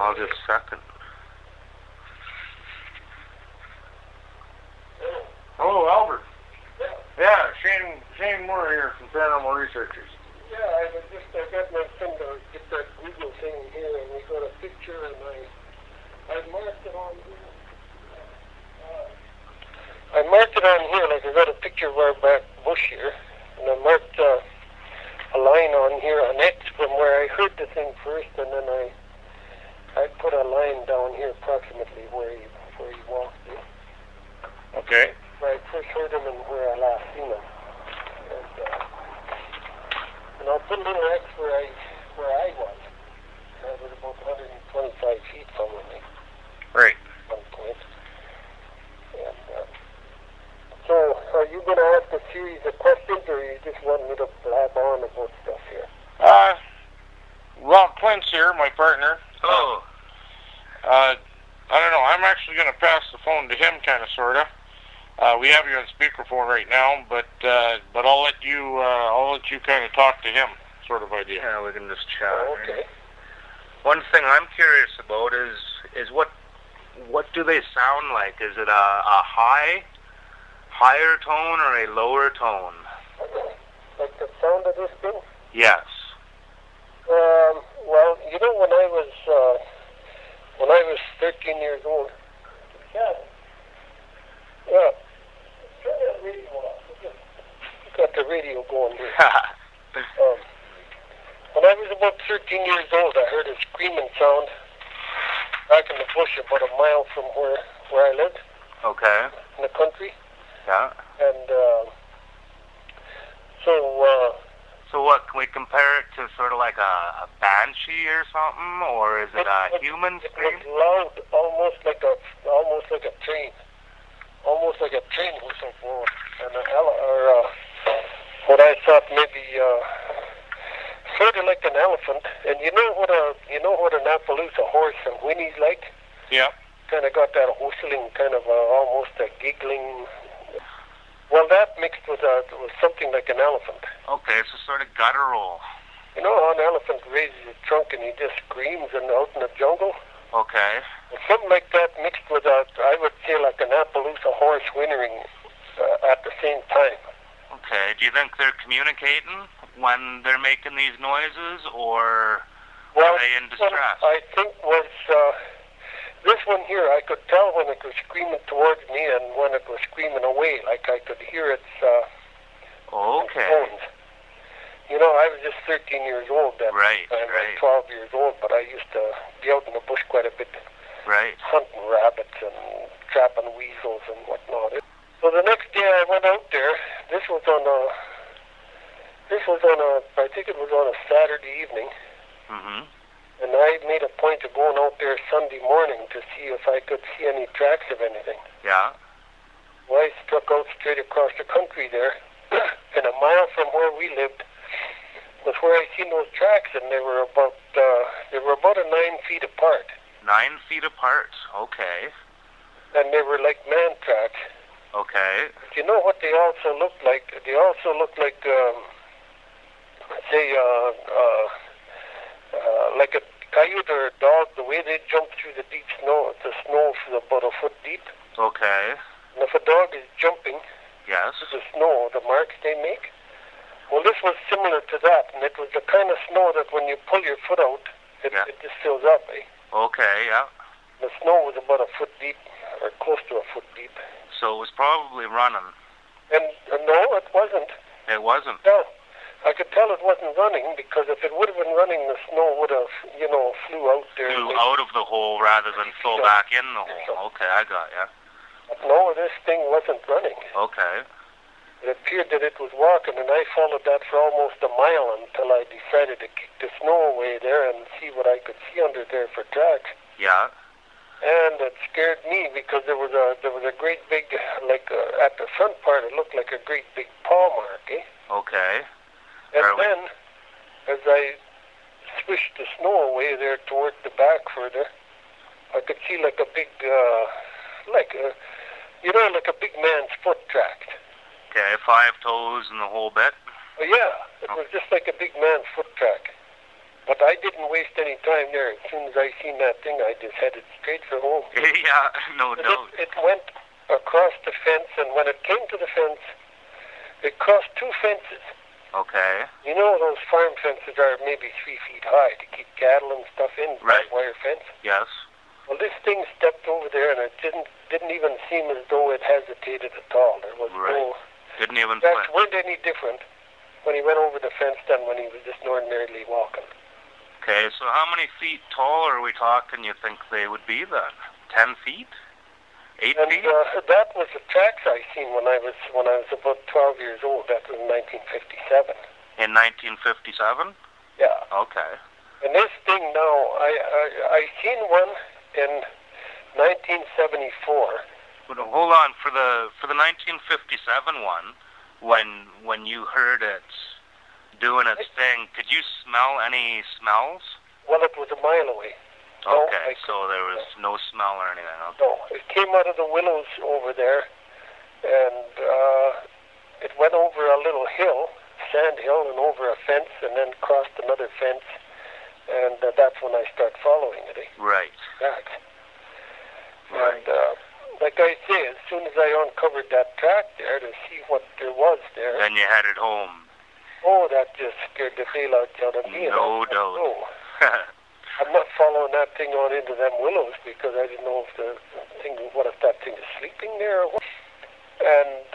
August 2nd. Hello, Albert. Yeah, Shane Moore here from Paranormal Researchers. Yeah, I got my friend to get that Google thing here, and we got a picture, and I marked it on here. I marked it on here, like I got a picture of our back bush here, and I marked a line on here, an X from where I heard the thing first, and then I put a line down here approximately where he walked in. Okay. Where I first heard him and where I last seen him. And I'll put a little X where I was. I was about 125 feet from me. Right. At one point. And so, are you going to ask a series of questions, or you just want me to blab on about stuff here? Well, Clint's here, my partner. Oh. I don't know. I'm actually going to pass the phone to him, kind of, sort of. We have you on speakerphone right now, but I'll let you kind of talk to him, sort of idea. Yeah, we can just chat. Oh, okay. One thing I'm curious about is what do they sound like? Is it a higher tone or a lower tone? Like the sound of this thing? Yes. Well, you know, when I was 13 years old. Yeah. Turn that radio off. Got the radio going here. When I was about 13 years old, I heard a screaming sound back in the bush about a mile from where I lived. Okay. In the country. Yeah. And so what, can we compare it to sort of like a banshee or something, or is it a human scream? It was loud, almost like a train. Almost like a train whistle blowing, and what I thought maybe sort of like an elephant. And you know what an Appaloosa horse whinnies like? Yeah. Kind of got that whistling, kind of almost a giggling. Well, that mixed with something like an elephant. Okay, so sort of guttural. You know how an elephant raises his trunk and he just screams and out in the jungle? Okay. Something like that mixed with I would say like an Appaloosa horse whinnying at the same time. Okay. Do you think they're communicating when they're making these noises, or are they in distress? I think was this one here. I could tell when it was screaming towards me and when it was screaming away. Like I could hear its tones. You know, I was just 13 years old then. Right, I was right. 12 years old, but I used to be out in the bush quite a bit. Right. Hunting rabbits and trapping weasels and whatnot. So the next day I went out there. This was on a I think it was on a Saturday evening. Mm-hmm. And I made a point of going out there Sunday morning to see if I could see any tracks of anything. Yeah. Well, I struck out straight across the country there, and a mile from where we lived was where I seen those tracks, and they were about a 9 feet apart. 9 feet apart. Okay. And they were like man tracks. Okay. But you know what they also looked like? They also looked like, like a coyote or a dog. The way they jump through the deep snow, the snow is about a foot deep. Okay. And if a dog is jumping Yes. through the snow, the marks they make. Well, this was similar to that, and it was the kind of snow that when you pull your foot out, it just fills up, eh? Okay, yeah. The snow was about a foot deep, or close to a foot deep. So it was probably running. And no, it wasn't. It wasn't. No, I could tell it wasn't running, because if it would have been running, the snow would have, flew out there. Flew out of the hole rather than fill back in the hole. Okay, I got ya. But no, this thing wasn't running. Okay. It appeared that it was walking, and I followed that for almost a mile until I decided to kick the snow away there and see what I could see under there for tracks. Yeah. And it scared me because there was a great big, at the front part, it looked like a great big paw mark, eh? Okay. And then, as I swished the snow away there toward the back further, I could see like a big, like a big man's foot track. Okay, 5 toes and the whole bit? Oh, yeah, it was just like a big man's foot track. But I didn't waste any time there. As soon as I seen that thing, I just headed straight for home. Yeah, no doubt. It went across the fence, and when it came to the fence, it crossed two fences. Okay. You know those farm fences are maybe 3 feet high to keep cattle and stuff in, right. Wire fence. Yes. Well, this thing stepped over there, and it didn't even seem as though it hesitated at all. There was no... Didn't even flinch. flinch. Weren't any different when he went over the fence than when he was just ordinarily walking. Okay, so how many feet tall are we talking you think they would be then? 10 feet? 8 feet? That was the tracks I seen when I was about 12 years old. That was in 1957. In 1957? Yeah. Okay. And this thing now, I seen one in 1974. But hold on, for the 1957 one, when you heard it doing its thing, could you smell any smells? Well, it was a mile away. Okay, so there was no smell or anything. Okay. No, it came out of the willows over there, and it went over a little hill, sand hill, and over a fence, and then crossed another fence, and that's when I start following it. Right. Back. Right. And like I say, as soon as I uncovered that track there to see what there was there... Then you headed home. Oh, that just scared the daylights out of me. No doubt. I'm not following that thing on into them willows because I didn't know if what if that thing is sleeping there or what. And,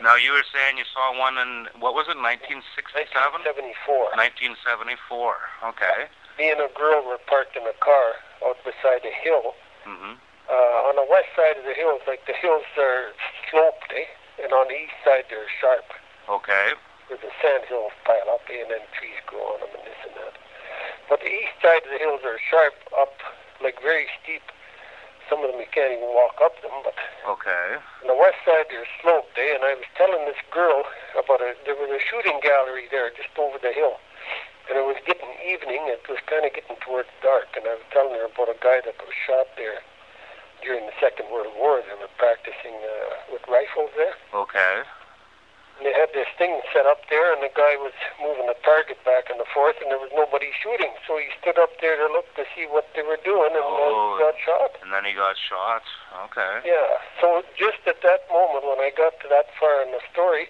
now you were saying you saw one in, what was it, 1967? 1974. 1974, okay. Me and a girl were parked in a car out beside a hill. Mm-hmm. On the west side of the hills, like the hills are sloped, and on the east side they're sharp. Okay. Where the sand hills pile up, and then trees grow on them and this and that. But the east side of the hills are sharp up, like very steep. Some of them you can't even walk up them, but... Okay. On the west side they're sloped, and I was telling this girl about there was a shooting gallery there just over the hill. And it was getting evening, it was kind of getting towards dark, and I was telling her about a guy that was shot there during the Second World War. They were practicing with rifles there. Okay. And they had this thing set up there, and the guy was moving the target back and forth, and there was nobody shooting. So he stood up there to look to see what they were doing, and he got shot. And then he got shot. Okay. Yeah. So just at that moment, when I got to that far in the story,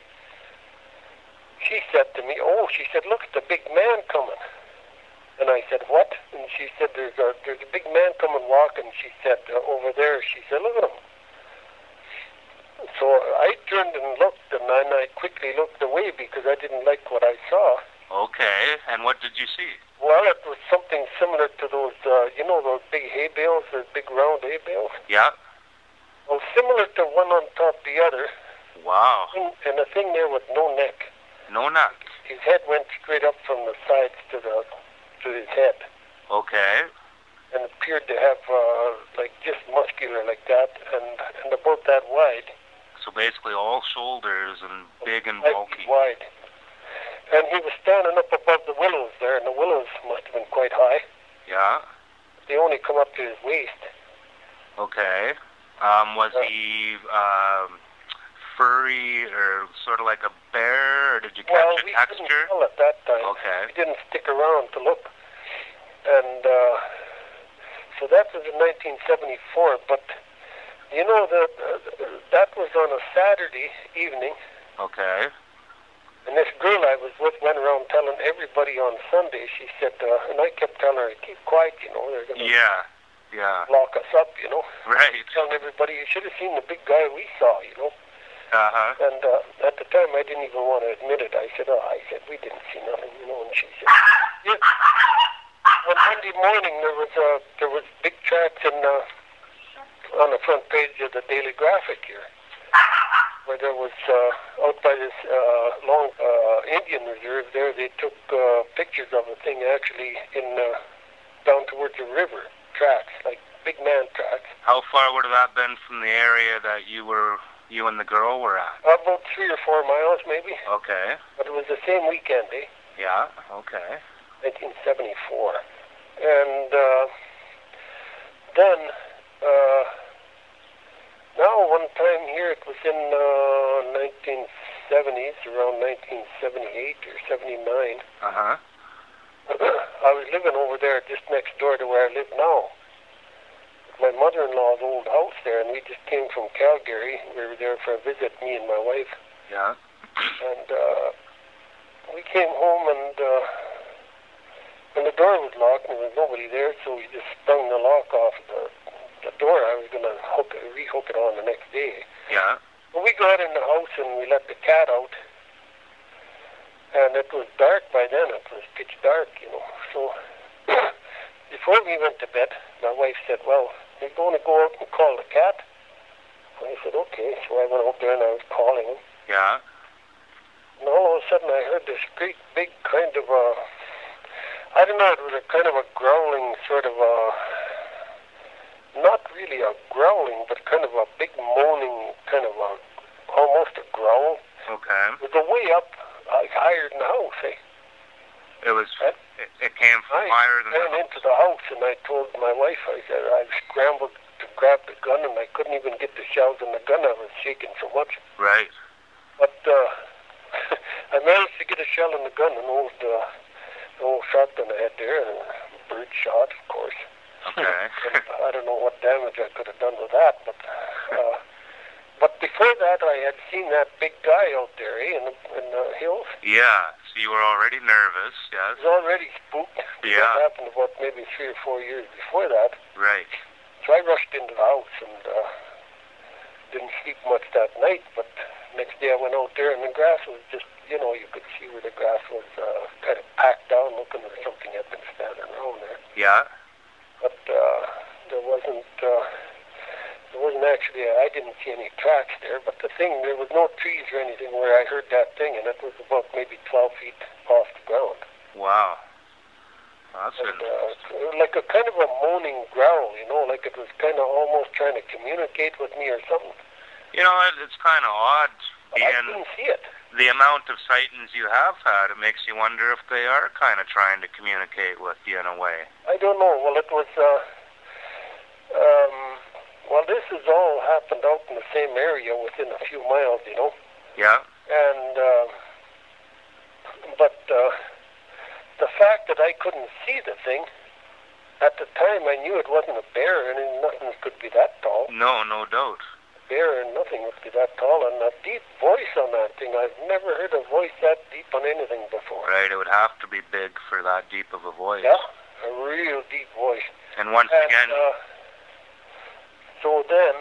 she said to me, she said, look at the big man coming. And I said, what? And she said, there's a big man coming walking. She said, over there. She said, look at him. So I turned and looked, and then I quickly looked away because I didn't like what I saw. Okay, and what did you see? Well, it was something similar to those, those big hay bales, those big round hay bales? Yeah. Well, similar to one on top of the other. Wow. And a thing there with no neck. No neck. His head went straight up from the sides to his head. Okay. And appeared to have, just muscular like that, and about that wide. So basically all shoulders and big and bulky. Wide. And he was standing up above the willows there, and the willows must have been quite high. Yeah. They only come up to his waist. Okay. Was he furry or sort of like a bear, or did you catch a texture? Well, we couldn't tell at that time. Okay. We didn't stick around to look. And so that was in 1974, but... You know, that was on a Saturday evening. Okay. And this girl I was with went around telling everybody on Sunday. She said, and I kept telling her, keep quiet, they're going to lock us up, Right. Telling everybody, you should have seen the big guy we saw, Uh-huh. And at the time, I didn't even want to admit it. I said, we didn't see nothing, and she said, yeah. On Monday morning, there was big tracks on the front page of the Daily Graphic here, where there was, out by this long Indian reserve there, they took pictures of a thing actually down towards the river, tracks, like big man tracks. How far would have that been from the area that you and the girl were at? About 3 or 4 miles, maybe. Okay. But it was the same weekend, eh? Yeah, okay. 1974. And then... now, one time here, it was in 1970s, around 1978 or 79. Uh-huh. I was living over there just next door to where I live now. My mother-in-law's old house there, and we just came from Calgary. We were there for a visit, me and my wife. Yeah. And we came home, and the door was locked, and there was nobody there, so we just sprung the lock off the door. I was going to rehook it on the next day. Yeah. Well, we got in the house, and we let the cat out. And it was dark by then. It was pitch dark, you know. So before we went to bed, my wife said, well, you're going to go out and call the cat? And I said, okay. So I went out there and I was calling him. Yeah. And all of a sudden I heard this great big kind of I don't know, it was a kind of a growling sort of not really a growling, but kind of a big moaning, kind of almost a growl. Okay. It was a way up, higher than the house, eh? It was. It came from higher than the house. I ran into the house, and I told my wife, I said, I scrambled to grab the gun, and I couldn't even get the shells in the gun. I was shaking so much. Right. But I managed to get a shell in the gun, an old shotgun I had there, and a bird shot, of course. Okay. I don't know what damage I could have done with that, but before that, I had seen that big guy out there, in the hills. Yeah. So you were already nervous, yes? I was already spooked. Yeah. That happened about maybe 3 or 4 years before that. Right. So I rushed into the house and didn't sleep much that night, but next day I went out there and the grass was just, you could see where the grass was kind of packed down, looking like something had been standing around there. Yeah. But there wasn't actually, I didn't see any tracks there, but there was no trees or anything where I heard that thing, and it was about maybe 12 feet off the ground. Wow. That's like a kind of a moaning growl, like it was kind of almost trying to communicate with me or something. It's kind of odd. But I didn't see it. The amount of sightings you have had, it makes you wonder if they are kind of trying to communicate with you in a way. I don't know. Well, it was, this has all happened out in the same area within a few miles, Yeah. And, but the fact that I couldn't see the thing, at the time I knew it wasn't a bear, and nothing could be that tall. No doubt. Bear and nothing would be that tall, and a deep voice on that thing. I've never heard a voice that deep on anything before. Right, it would have to be big for that deep of a voice. Yeah, a real deep voice. And once again... So then,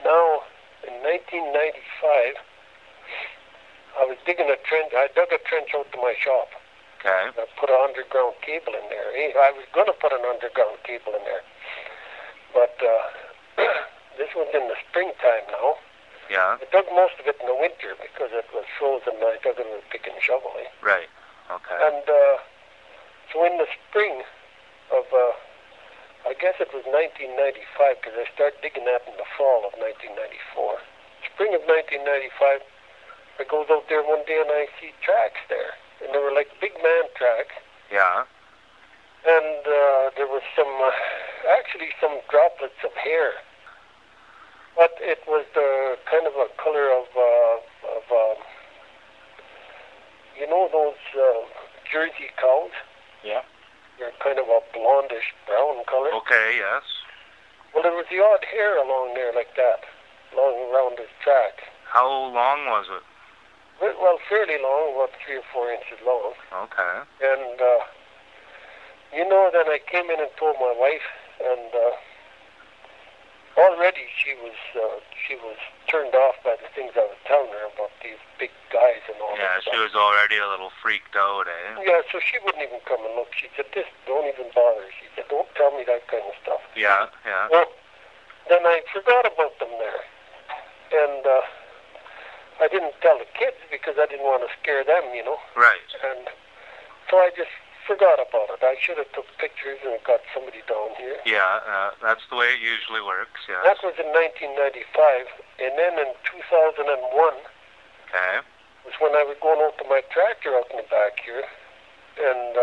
now, in 1995, I was digging a trench. I dug a trench out to my shop. Okay. I put an underground cable in there. I was going to put an underground cable in there. But this was in the springtime now. Yeah. I dug most of it in the winter because it was frozen, and I dug it with a pick and shovel. Right. Okay. And so in the spring of, I guess it was 1995, because I started digging that in the fall of 1994. Spring of 1995, I goes out there one day and I see tracks there. And they were like big man tracks. Yeah. And there was actually some droplets of hair. But it was the kind of a color of those Jersey cows? Yeah. They're kind of a blondish brown color. Okay, yes. Well, there was the odd hair along there like that, along around his track. How long was it? Well, fairly long, about 3 or 4 inches long. Okay. And, then I came in and told my wife, and already she was turned off by the things I was telling her about these big guys and all that Yeah, stuff. she was already a little freaked out, eh? Yeah, so she wouldn't even come and look. She said, don't even bother. She said, don't tell me that kind of stuff. Yeah, yeah. Well, then I forgot about them there. And I didn't tell the kids because I didn't want to scare them, Right. And so I just forgot about it. I should have took pictures and got somebody down here. Yeah, that's the way it usually works, yeah. That was in 1995. And then in 2001, Okay. was when I was going out to my tractor out in the back here. And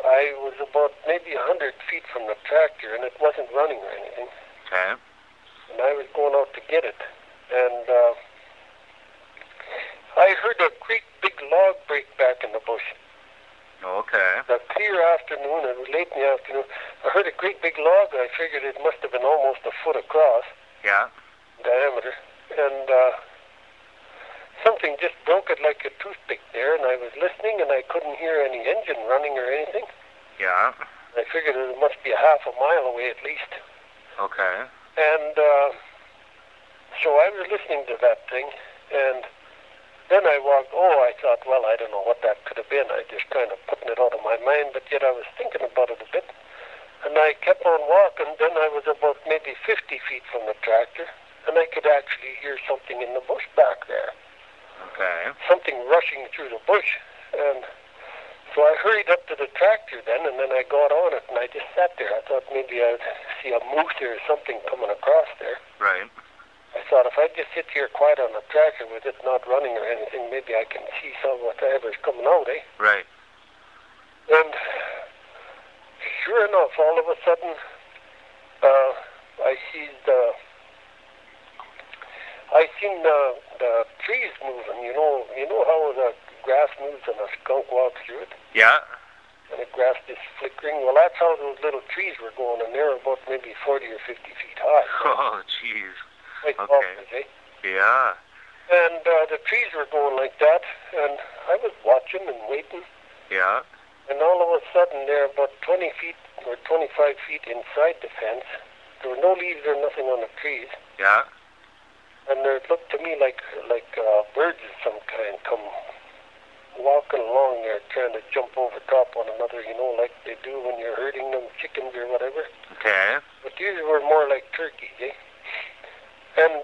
I was about maybe 100 feet from the tractor, and it wasn't running or anything. Okay. And I was going out to get it. And I heard a great big log break back in the bush. Okay. A clear afternoon, it was late in the afternoon. I heard a great big log. I figured it must have been almost a foot across. Yeah. Diameter. And something just broke it like a toothpick there, and I was listening, and I couldn't hear any engine running or anything. Yeah. I figured it must be a half a mile away at least. Okay. And so I was listening to that thing, and then I walked, I thought, well, I don't know what that could have been. I just kind of putting it out of my mind, but yet I was thinking about it a bit. And I kept on walking, then I was about maybe 50 feet from the tractor, and I could actually hear something in the bush back there. Okay. Something rushing through the bush. And so I hurried up to the tractor then, and then I got on it, and I just sat there. I thought maybe I'd see a moose or something coming across there. Right. I thought if I just sit here quiet on the tractor with it not running or anything, maybe I can see some whatever's coming out, eh? Right. And sure enough, all of a sudden, I seen the trees moving. You know how the grass moves and a skunk walks through it? Yeah. And the grass is flickering. Well, that's how those little trees were going, and they're about maybe 40 or 50 feet high. Oh, jeez. Quite Okay. obvious, eh? Yeah. And the trees were going like that, and I was watching and waiting. Yeah. And all of a sudden, they're about 20 feet or 25 feet inside the fence. There were no leaves or nothing on the trees. Yeah. And it looked to me like birds of some kind come walking along there trying to jump over top one another, like they do when you're herding them chickens or whatever. Okay. But these were more like turkeys, eh? And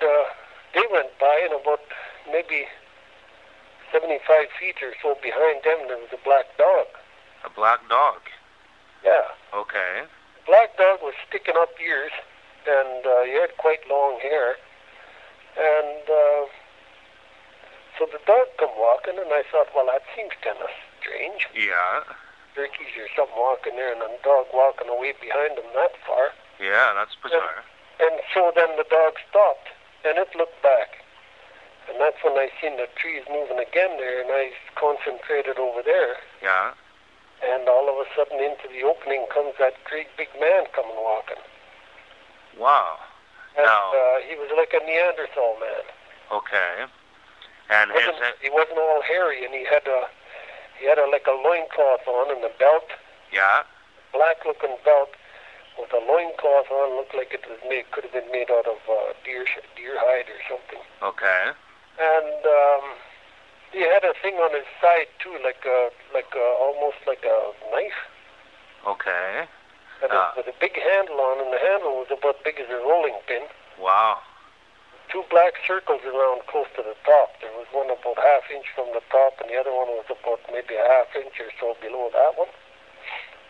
they went by, and about maybe 75 feet or so behind them, there was a black dog. A black dog? Yeah. Okay. The black dog was sticking up ears, and he had quite long hair. And so the dog come walking, and I thought, well, that seems kind of strange. Yeah. Turkeys or something walking there, and a dog walking away behind them that far. Yeah, that's bizarre. And so then the dog stopped, and it looked back. And that's when I seen the trees moving again there, and I concentrated over there. Yeah. And all of a sudden into the opening comes that great big man coming walking. Wow. And Now, he was like a Neanderthal man. okay. And He wasn't all hairy, and he had like a loincloth on and a belt, yeah. black-looking belt with a loincloth on. Looked like it was could have been made out of deer hide or something. Okay. And he had a thing on his side too, almost like a knife. Okay. And with a big handle on, and the handle was about big as a rolling pin. Wow. Two black circles around close to the top. There was one about ½ inch from the top, and the other one was about maybe a ½ inch or so below that one.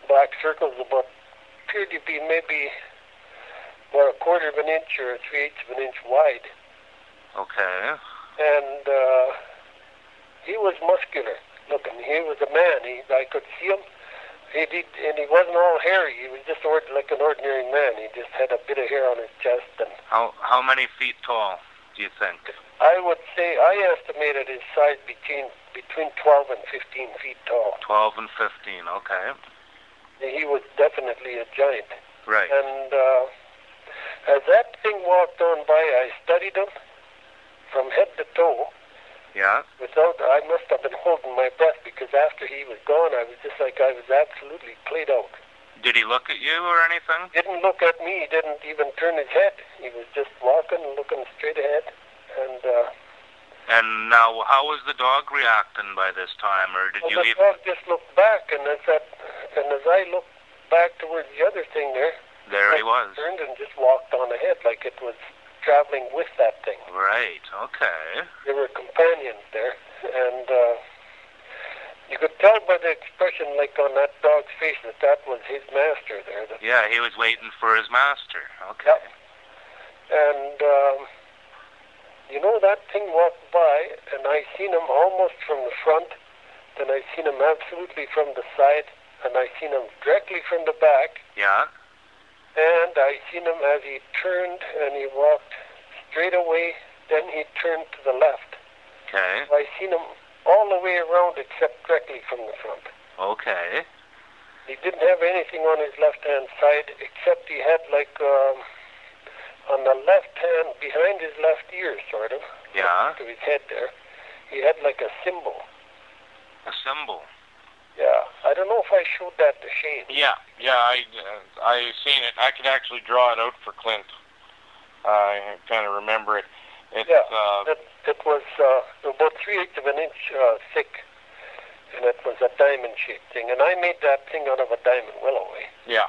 Black circles appeared to be maybe about a 1/4 of an inch or 3/8 of an inch wide. Okay. And he was muscular looking. He was a man. I could see him. And he wasn't all hairy. He was just like an ordinary man. He just had a bit of hair on his chest. And How many feet tall do you think? I would say I estimated his size between 12 and 15 feet tall. 12 and 15. Okay. He was definitely a giant. Right. And as that thing walked on by, I studied him from head to toe. Yeah. I must have been holding my breath, because after he was gone, I was just like I was absolutely played out. Did he look at you or anything? Didn't look at me. He didn't even turn his head. He was just walking, looking straight ahead. And now, how was the dog reacting by this time, or did you the dog just looked back, and as I looked back towards the other thing there he was. Turned and just walked on ahead like it was traveling with that thing. Right. Okay. They were companions there, and you could tell by the expression, like on that dog's face, that was his master there. Yeah, he was waiting for his master. Okay. Yep. And that thing walked by, and I seen him almost from the front, then I seen him absolutely from the side, and I seen him directly from the back. Yeah. And I seen him as he turned, and he walked straight away, then he turned to the left. Okay. I seen him all the way around except directly from the front. Okay. He didn't have anything on his left-hand side except he had like on the left hand, behind his left ear, sort of. Yeah. To his head there, he had like a symbol. A symbol. Yeah, I don't know if I showed that to Shane. Yeah, I seen it. I could actually draw it out for Clint. I kind of remember it. It's, it was about 3/8 of an inch thick, and it was a diamond-shaped thing. And I made that thing out of a diamond willow. Yeah.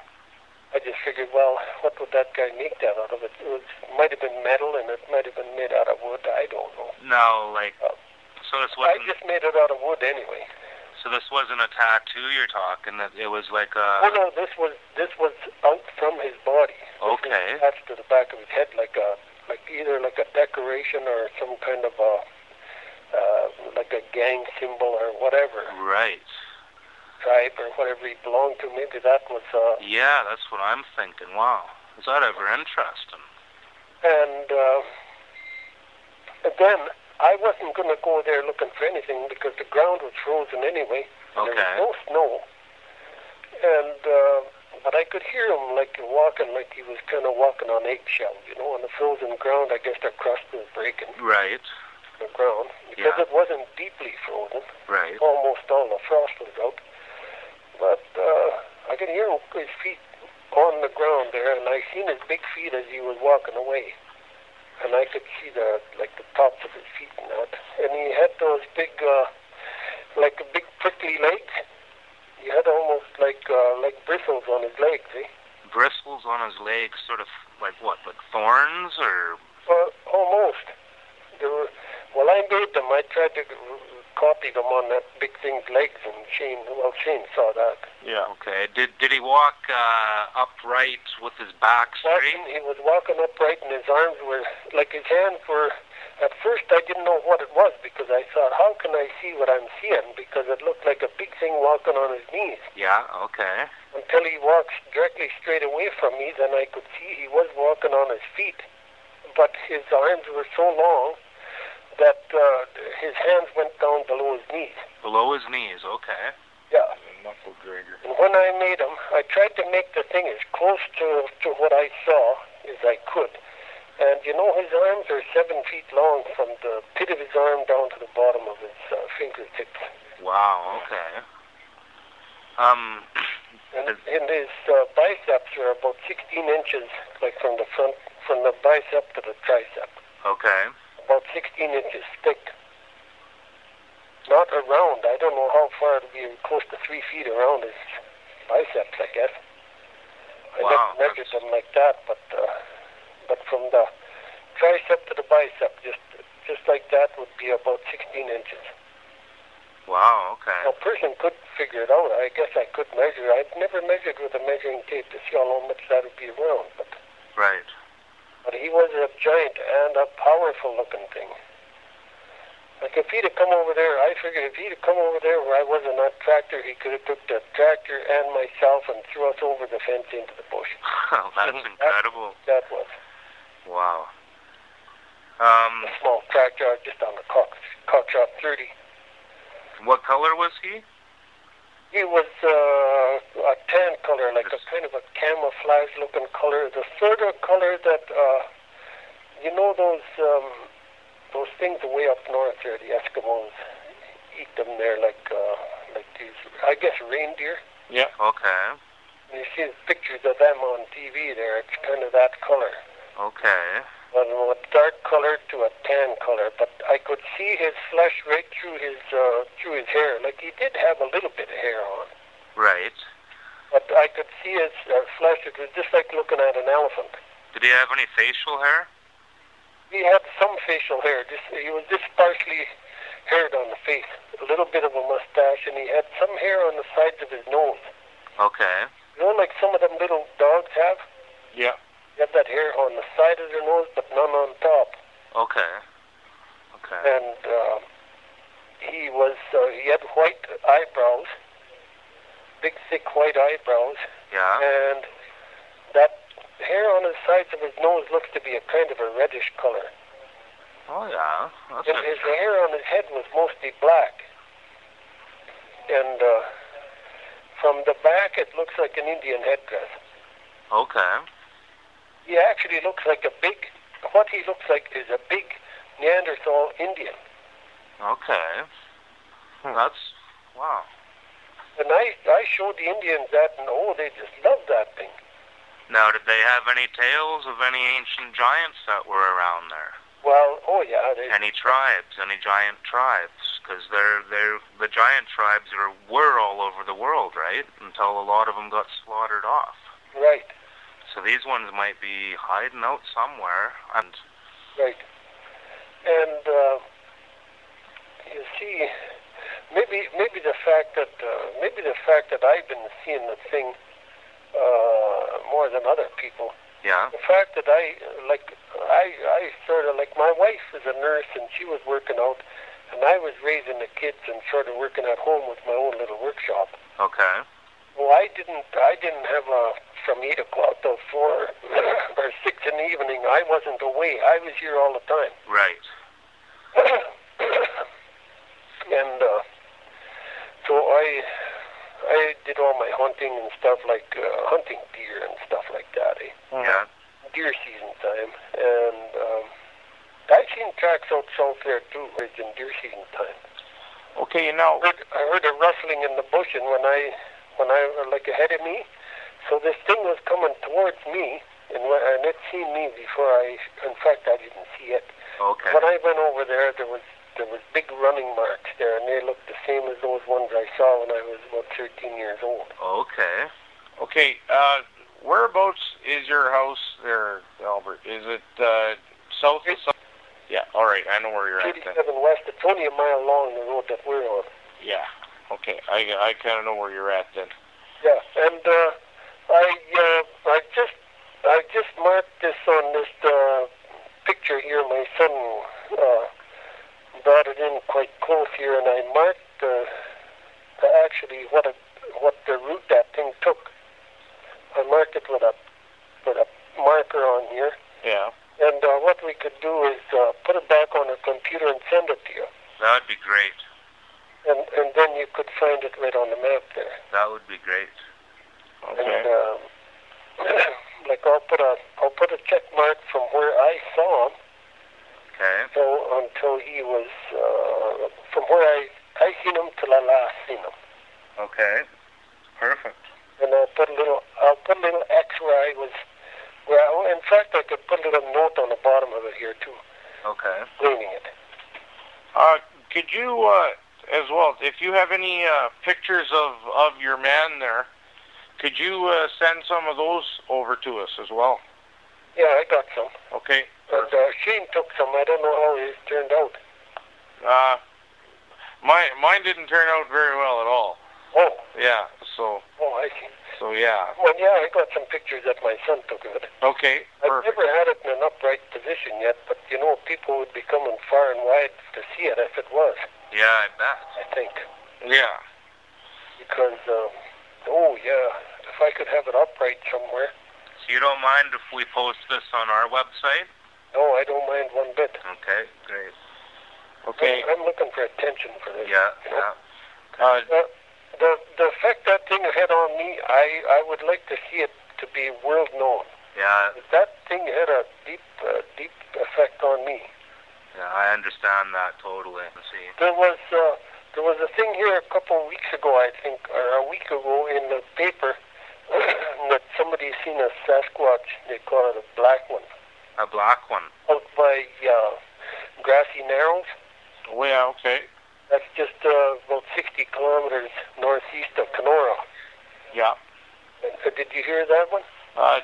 I just figured, well, what would that guy make that out of? It might have been metal, and it might have been made out of wood. I don't know. No, like, so this wasn't... I just made it out of wood anyway. So this wasn't a tattoo you're talking, that it was like a... Oh, no, this was out from his body. Okay. This was attached to the back of his head either like a decoration or some kind of like a gang symbol or whatever. Right. Tribe or whatever he belonged to. Maybe that was... yeah, that's what I'm thinking. Wow. Is that ever interesting? And then I wasn't going to go there looking for anything because the ground was frozen anyway. And Okay. there was no snow. And but I could hear him like walking, like he was kind of walking on eggshells, on the frozen ground. I guess the crust was breaking. Right. The ground, because it wasn't deeply frozen. Right. Almost all the frost was out. But I could hear his feet on the ground there, and I seen his big feet as he was walking away. And I could see the tops of his feet and that. And he had those big, like a big prickly legs. He had almost like bristles on his legs, eh? Bristles on his legs, sort of like what, like thorns or... Almost. Well, I made them. I tried to copy them on that big thing's legs, and Shane saw that. Yeah. Okay. Did he walk upright with his back straight? He was walking upright, and his arms were, like his hands were... At first, I didn't know what it was, because I thought, how can I see what I'm seeing? Because it looked like a big thing walking on his knees. Yeah, okay. Until he walks directly straight away from me, then I could see he was walking on his feet. But his arms were so long that his hands went down below his knees. Below his knees, okay. Yeah. Knuckle dragger. And when I made him, I tried to make the thing as close to what I saw as I could. And his arms are 7 feet long from the pit of his arm down to the bottom of his fingertips. Wow, okay. And his biceps are about 16 inches, like from the bicep to the tricep. Okay. About 16 inches thick. Not around. I don't know how far it'll be, close to 3 feet around his biceps, I guess. I never measured them like that, but from the tricep to the bicep, just like that, would be about 16 inches. Wow, okay. A person could figure it out. I guess I could measure. I've never measured with a measuring tape to see how much that would be around, but... Right. But he was a giant and a powerful-looking thing. Like, if he'd have come over there, I figured if he'd have come over there where I was on that tractor, he could have took the tractor and myself and threw us over the fence into the bush. Oh, that's incredible. That was. Wow. A small tractor just on the cockshot 30. What color was he? He was a tan color, like a kind of a camouflage-looking color. The sort of color that, those things way up north there, the Eskimos eat them there like these, I guess, reindeer. Yeah. Okay. And you see pictures of them on TV there. It's kind of that color. Okay. But a dark color to a tan color. But I could see his flesh right through his hair. Like, he did have a little bit of hair on. Right. But I could see his flesh. It was just like looking at an elephant. Did he have any facial hair? He had some facial hair. He was just partially haired on the face. A little bit of a mustache, and he had some hair on the sides of his nose. Okay. Like some of them little dogs have? Yeah. They have that hair on the side of their nose, but none on top. Okay. Okay. And he had white eyebrows, big, thick white eyebrows. Yeah. And that hair on the sides of his nose looks to be a kind of a reddish color. Oh, yeah. And his hair on his head was mostly black. And From the back, it looks like an Indian headdress. Okay. He actually looks like what he looks like is a big Neanderthal Indian. Okay. That's, wow. And I showed the Indians that, and they just loved that thing. Now, did they have any tales of any ancient giants that were around there? Well, yeah. Any tribes, any giant tribes? Because the giant tribes were all over the world, right? Until a lot of them got slaughtered off. Right. So these ones might be hiding out somewhere. And right. And you see, maybe the fact that I've been seeing the thing more than other people. Yeah. The fact that I sort of, like, my wife is a nurse and she was working out, and I was raising the kids and sort of working at home with my own little workshop. Okay. Well, I didn't have from 8 o'clock till 4 or 6 in the evening. I wasn't away. I was here all the time. Right. And so I did all my hunting and stuff, like hunting deer and stuff like that. Yeah. Deer season time, and I've seen tracks out south there too, in deer season time. Okay, now I heard a rustling in the bush, and when I like ahead of me, so this thing was coming towards me, and it seen me before in fact, I didn't see it. Okay. When I went over there, there was big running marks there, and they looked the same as those ones I saw when I was about 13 years old. Okay. Okay, whereabouts is your house there, Albert? Is it south of south? Yeah, all right, I know where you're at then. 37 West, it's only a mile long, the road that we're on. Yeah, okay, I kind of know where you're at then. Yeah, and I just marked this on this picture here. My son brought it in quite close here, and I marked actually what the route that thing took. I marked it with a marker on here. Yeah. And what we could do is put it back on a computer and send it to you. That would be great. And then you could find it right on the map there. That would be great. Okay. And like I'll put a check mark from where I saw him. Okay. So until he was from where I seen him till I last seen him. Okay. Perfect. And I'll put a little X where I was. Well, in fact, I could put a little note on the bottom of it here too. Okay. Explaining it. Could you as well, if you have any pictures of your man there, could you send some of those over to us as well? Yeah, I got some. Okay. And Shane took some. I don't know how it turned out. Mine didn't turn out very well at all. Oh. Yeah. So. Oh, I see. So yeah. Well, yeah, I got some pictures that my son took of it. Okay. I've Perfect. never had it in an upright position yet, but people would be coming far and wide to see it if it was. Yeah, I bet. I think. Yeah. Because, if I could have it upright somewhere. So you don't mind if we post this on our website? No, I don't mind one bit. Okay, great. Okay. I'm looking for attention for this. Yeah, you know? yeah. The effect that thing had on me, I would like to see it to be world known. Yeah. That thing had a deep effect on me. Yeah, I understand that totally. Let's see. There was a thing here a couple of weeks ago, I think, or a week ago in the paper that somebody seen a Sasquatch. They call it a black one. A black one. Out by Grassy Narrows. Oh yeah. Okay. That's just about 60 kilometers northeast of Kenora. Yeah. Did you hear that one?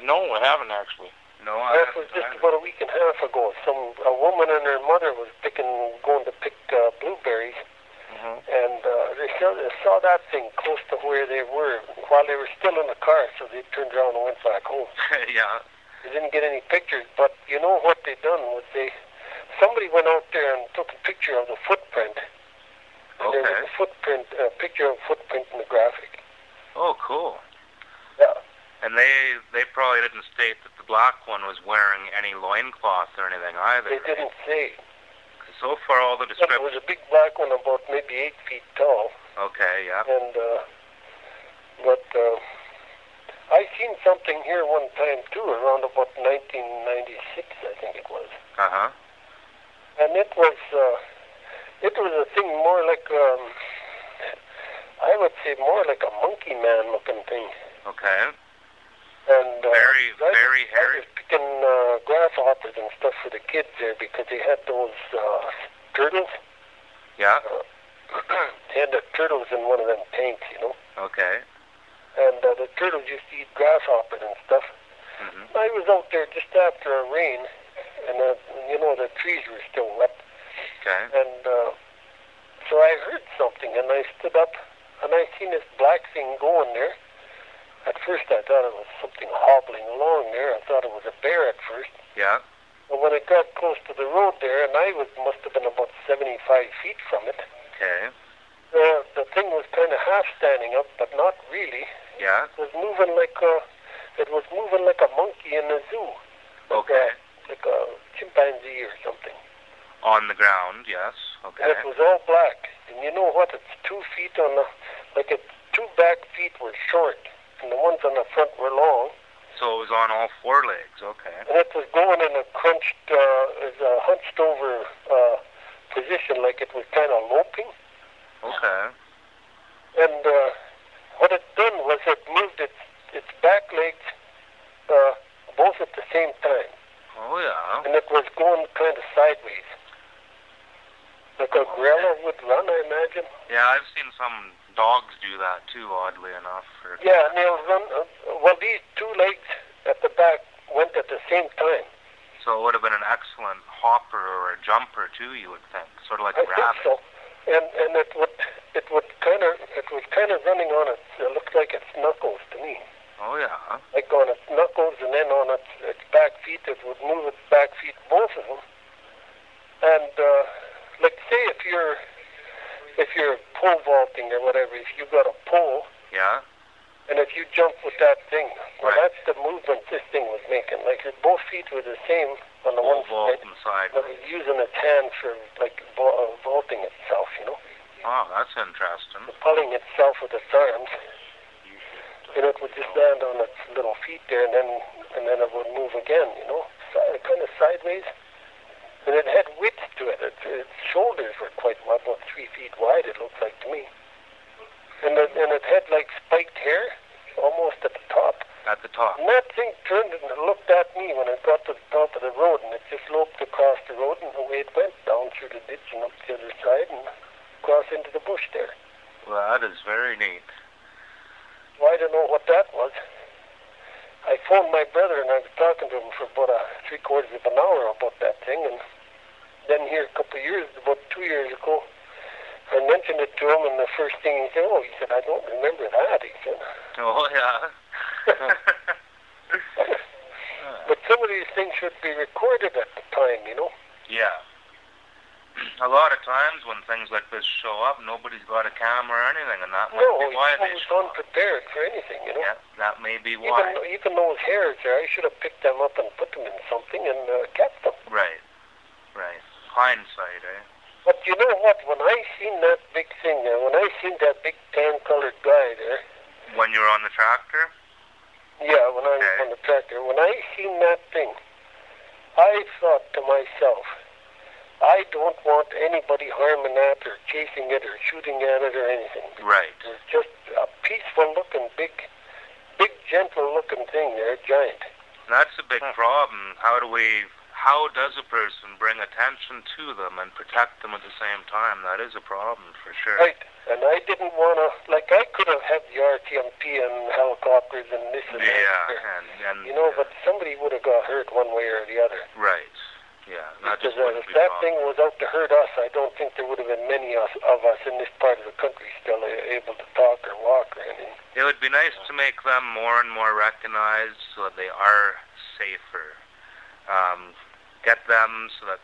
No, I haven't actually. No, That was just about a week and a half ago. A woman and her mother was going to pick blueberries, and they saw that thing close to where they were while they were still in the car, so they turned around and went back home. Yeah. They didn't get any pictures, but you know what they done was somebody went out there and took a picture of the footprint. And there was a picture of a footprint in the graphic. Oh, cool. Yeah. And they probably didn't state that the black one was wearing any loincloth or anything either. They didn't say. So far, all the It descriptions... was a big black one, about maybe 8 feet tall. Okay, yeah. And But I seen something here one time too, around about 1996, I think it was. Uh-huh. And it was a thing more like, I would say more like a monkey man looking thing. Okay. And very hairy. I was picking grasshoppers and stuff for the kids there because they had those turtles. Yeah. They had the turtles in one of them tanks, you know. Okay. And the turtles used to eat grasshoppers and stuff. Mm-hmm. I was out there just after a rain, and you know, the trees were still wet. Okay. And so I heard something, and I stood up, and I seen this black thing going there. At first I thought it was something hobbling along there. I thought it was a bear at first. Yeah. But when it got close to the road there, and I must have been about 75 feet from it, Okay. the thing was kind of half standing up, but not really. Yeah. It was moving like a monkey in a zoo. Okay. Like a chimpanzee or something. On the ground, yes. Okay. And it was all black. And you know what? Its 2 feet its 2 back feet were short, and the ones on the front were long. So it was on all 4 legs. Okay. And it was going in a hunched over position, like it was kind of loping. Okay. And what it done was it moved its back legs both at the same time. Oh, yeah. And it was going kind of sideways. Like a gorilla would run, I imagine. Yeah, I've seen some dogs do that too, oddly enough. Yeah, and they'll run. Well, these 2 legs at the back went at the same time. So it would have been an excellent hopper or a jumper too, you would think. Sort of like a I think rabbit. so. And it was kind of running on its. It looked like its knuckles to me. Oh, yeah. Like on its knuckles, and then on its back feet, it would move its back feet, both of them. And like say if you're pole vaulting or whatever, if you got a pole, Yeah. and if you jump with that thing, well, Right. that's the movement this thing was making. Like both feet were the same on the one vault side, inside. but it was using its hand for like vaulting itself, you know, Oh, that's interesting. pulling itself with its arms. And it would just land on its little feet there, and then it would move again, you know, kind of sideways. And it had width to it. Its shoulders were quite about 3 feet wide, it looked like to me. And it had like spiked hair, almost at the top. At the top. And that thing turned and it looked at me when it got to the top of the road, and it just loped across the road, and away it went down through the ditch and up the other side and across into the bush there. Well, that is very neat. Well, I don't know what that was. I phoned my brother, and I was talking to him for about 3/4 of an hour about that thing, and then here about 2 years ago, I mentioned it to him, and the first thing he said, I don't remember that, he said. Oh, yeah. But some of these things should be recorded at the time, you know? Yeah. A lot of times when things like this show up, nobody's got a camera or anything, and that might be why they show up. Unprepared for anything, you know? Yeah, that may be why. Even those hairs there, I should have picked them up and put them in something and kept them. Right. Hindsight, eh? But you know what? When I seen that big thing there, when I seen that big tan-colored guy there... When you were on the tractor? Yeah, when I was on the tractor. When I seen that thing, I thought to myself, I don't want anybody harming that or chasing it or shooting at it or anything. Right. It was just a peaceful-looking, big, gentle-looking thing there, giant. That's a big problem. How does a person bring attention to them and protect them at the same time? That is a problem, for sure. Right. And I didn't want to, like, I could have had the RTMP and helicopters and this and that. Yeah, and you know, but somebody would have got hurt one way or the other. Right. Yeah, that just Because if that thing was out to hurt us, I don't think there would have been many of us in this part of the country still able to talk or walk or anything. It would be nice to make them more and more recognized so that they are safer. Get them so that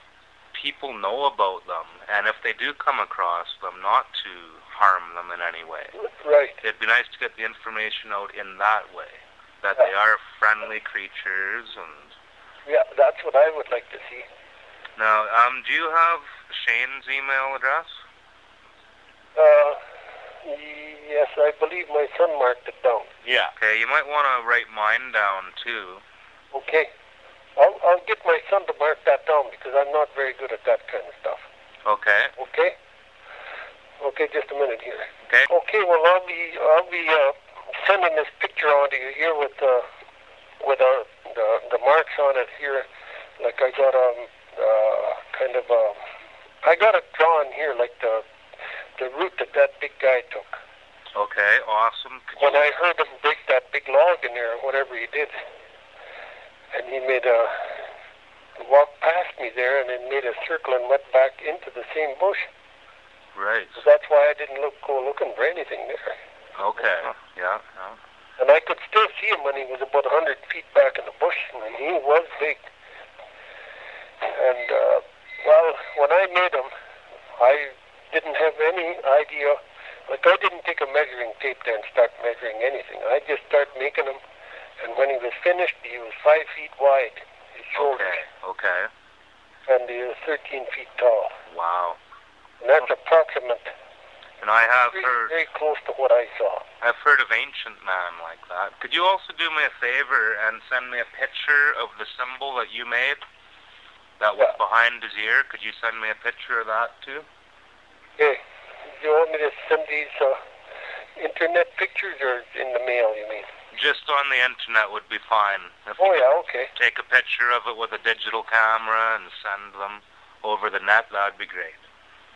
people know about them, and if they do come across them, not to harm them in any way. Right. It'd be nice to get the information out in that way, that they are friendly creatures. And yeah, that's what I would like to see. Now, do you have Shane's email address? Yes, I believe my son marked it down. Yeah. Okay, you might want to write mine down too. Okay. I'll get my son to mark that down because I'm not very good at that kind of stuff. Okay. Okay? Okay, just a minute here. Okay. Okay, well I'll be sending this picture on to you here with the marks on it here. Like I got I got it drawn here like the route that big guy took. Okay, awesome. When I heard him break that big log in there, or whatever he did, and he made a walk past me there, and then made a circle and went back into the same bush. Right. So that's why I didn't go looking for anything there. Okay. Yeah. And I could still see him when he was about 100 feet back in the bush, and he was big. And well, when I made him, I didn't have any idea. Like, I didn't take a measuring tape there and start measuring anything. I just started making him, and when he was finished, he was 5 feet wide, his shoulders. Okay. And he was 13 feet tall. Wow. And that's approximate. And I have heard... Very close to what I saw. I've heard of ancient man like that. Could you also do me a favor and send me a picture of the symbol that you made that was behind his ear? Could you send me a picture of that too? Okay. Do you want me to send these internet pictures or in the mail, you mean? Just on the internet would be fine. If okay. Take a picture of it with a digital camera and send them over the net, that'd be great.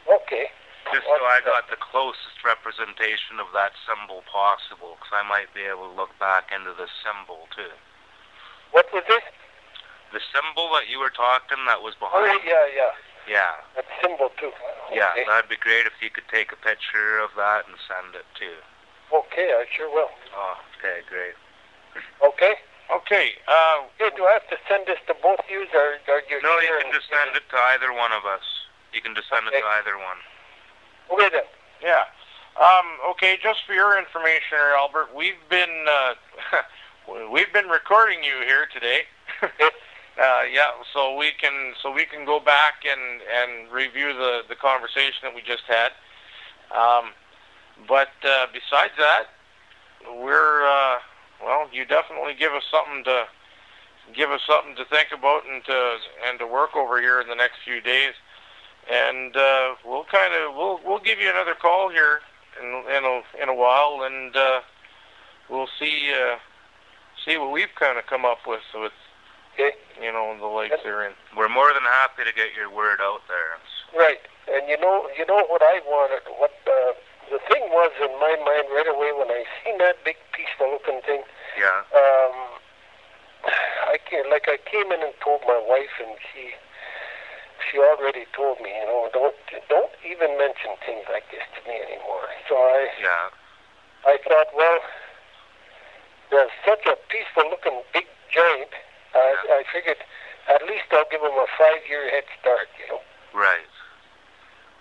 Okay. Just so I got the closest representation of that symbol possible, because I might be able to look back into the symbol too. What was this? The symbol that you were talking that was behind. Oh, yeah. Yeah. That symbol too. Yeah, Okay. that'd be great if you could take a picture of that and send it too. Okay, I sure will. Oh, okay, great. Okay? Okay. Hey, do I have to send this to both you, or you? No, you can just send it to either one of us. You can just send it to either one. Okay then. Yeah. Okay, just for your information, Albert, we've been recording you here today. Yeah, so we can go back and review the conversation that we just had. But besides that, we're well, you definitely give us something to think about and to work over here in the next few days. And we'll give you another call here in a while, and we'll see what we've kind of come up with. So it's the lakes they're in. We're more than happy to get your word out there. Right, and you know what I wanted. What the thing was in my mind right away when I seen that big peaceful-looking thing. Yeah. I came in and told my wife, and she already told me, don't even mention things like this to me anymore. So I thought, well, there's such a peaceful-looking big giant. I figured at least I'll give him a 5-year head start, Right.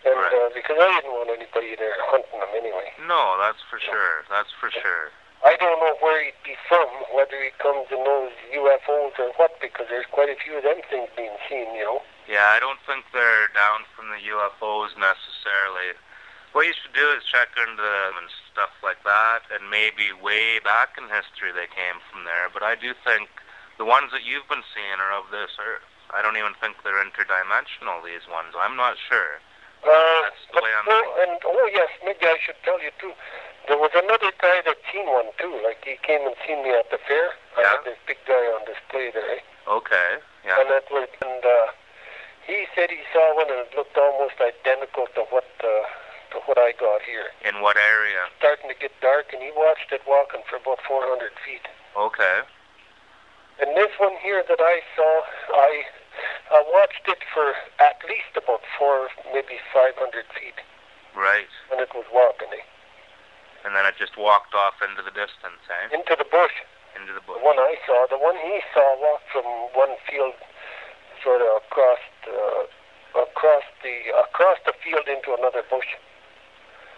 And because I didn't want anybody there hunting him anyway. No, that's for sure. That's for sure. I don't know where he'd be from, whether he comes in those UFOs or what, because there's quite a few of them things being seen, Yeah, I don't think they're down from the UFOs necessarily. What you should do is check into them and stuff like that, and maybe way back in history they came from there. But I do think the ones that you've been seeing are of this Earth. I don't even think they're interdimensional, these ones. I'm not sure. That's the way I'm thinking. Yes, maybe I should tell you too. There was another guy that seen one too. Like, he came and seen me at the fair. I had this big guy on display there. Okay. Yeah. And he said he saw one and it looked almost identical to what I got here. In what area? Starting to get dark, and he watched it walking for about 400 feet. Okay. And this one here that I saw, I watched it for at least about 400, maybe 500 feet. Right. When it was walking. And then it just walked off into the distance, eh? Into the bush. Into the bush. The one I saw, the one he saw walked from one field sort of across the field into another bush.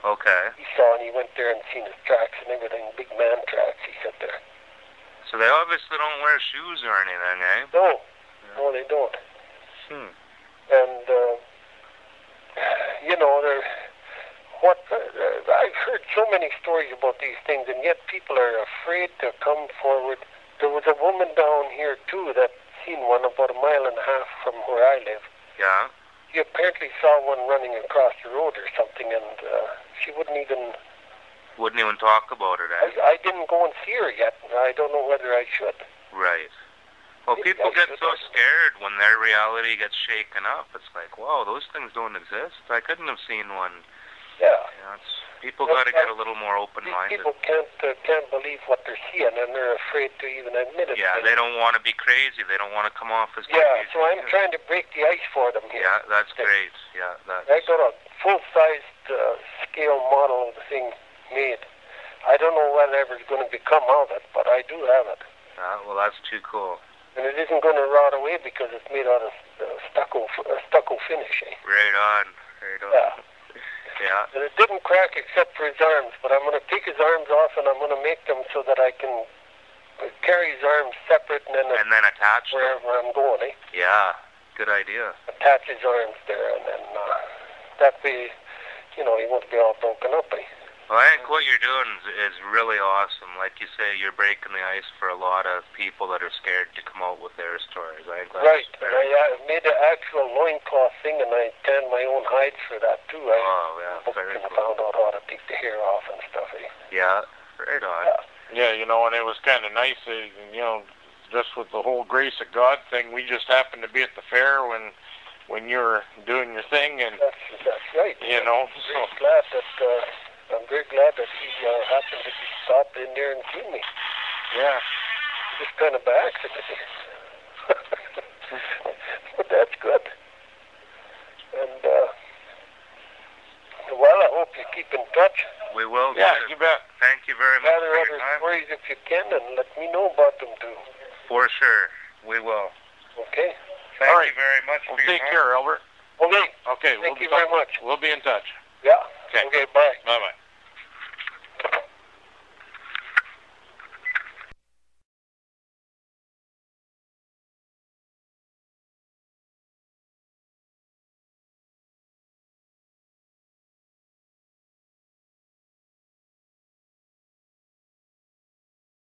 Okay. He saw, and he went there and seen his tracks and everything, big man tracks, he said there. So they obviously don't wear shoes or anything, eh? No, they don't. And, I've heard so many stories about these things, and yet people are afraid to come forward. There was a woman down here too that seen one about 1.5 miles from where I live. Yeah. She apparently saw one running across the road or something, and she wouldn't even talk about it. Eh? I didn't go and see her yet. I don't know whether I should. Right. Well, people get so scared when their reality gets shaken up. It's like, wow, those things don't exist. I couldn't have seen one. Yeah. People got to get a little more open-minded. People can't believe what they're seeing, and they're afraid to even admit it. Yeah, they don't want to be crazy. They don't want to come off as crazy. Yeah, so I'm trying to break the ice for them here. Yeah, that's great. Yeah, I got a full-sized scale model of the thing made. I don't know whatever is going to become of it, but I do have it. Well, that's too cool. And it isn't going to rot away because it's made out of stucco finish. Eh? Right on. Yeah. Yeah. And it didn't crack except for his arms, but I'm going to take his arms off and I'm going to make them so that I can carry his arms separate and then attach wherever them. I'm going. Eh? Yeah, good idea. Attach his arms there, and then that way, he won't be all broken up. Eh? Well, I think what you're doing is really awesome. Like you say, you're breaking the ice for a lot of people that are scared to come out with their stories. I think that's right. And I made an actual loincloth thing, and I tanned my own hides for that, too. Yeah, very cool. I found out how to take the hair off and stuff. Eh? Yeah, right on. Yeah, and it was kind of nice, just with the whole grace of God thing. We just happened to be at the fair when you were doing your thing. And that's right. I'm very glad that he happened to stop in there and see me. Yeah. Just kind of by accident. But that's good. And, well, I hope you keep in touch. We will. Yeah, you bet. Thank you very much for your time. Gather other stories if you can, and let me know about them, too. For sure. We will. Okay. Thank you very much for your time. Take care, Albert. Okay. Okay. Thank you very much. We'll be in touch. Yeah. Okay.